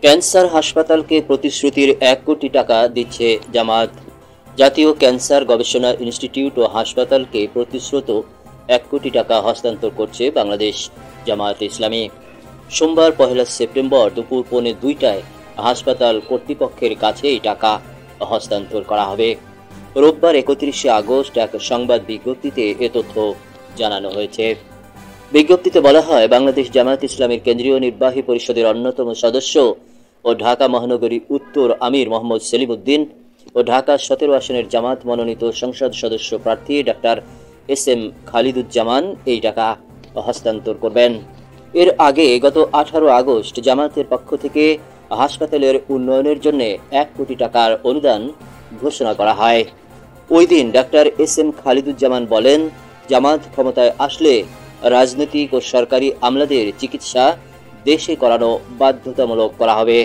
Cancer হাসপাতালকে প্রতিশ্রুতির 1 কোটি টাকা দিচ্ছে জামাত। জাতীয় ক্যান্সার গবেষণা ইনস্টিটিউট ও হাসপাতালকে প্রতিশ্রুত 1 কোটি টাকা হস্তান্তর করছে বাংলাদেশ জামায়াতে ইসলামী। সোমবার 1 সেপ্টেম্বর দুপুর 1:45টায় হাসপাতাল কর্তৃপক্ষের কাছে এই টাকা হস্তান্তর করা হবে। রোববার 31 আগস্ট এক সংবাদ বিজ্ঞপ্তিতে এ তথ্য জানানো হয়েছে। বিজ্ঞপ্তিতে বলা হয়, বাংলাদেশ জামায়াত ইসলামীর কেন্দ্রীয় নির্বাহী পরিষদের অন্যতম সদস্য ও ঢাকা মহানগরী উত্তর আমির মোহাম্মদ সেলিম উদ্দিন ও ঢাকা 17 আসনের জামাত মনোনীত সংসদ সদস্য প্রার্থী ডাক্তার এস.এম. খালিদুজ্জামান এই টাকা হস্তান্তর করবেন। এর আগে গত 18 আগস্ট জামায়াতের পক্ষ থেকে হাসপাতালের উন্নয়নের জন্য 1 কোটি টাকার অনুদান ঘোষণা করা হয়। ওই দিন ডাক্তার এস.এম. খালিদুজ্জামান বলেন, জামাত ক্ষমতায় আসলে রাজনৈতিক ও সরকারি আমলাদের চিকিৎসা দেশে করানো বাধ্যতামূলক করা হবে।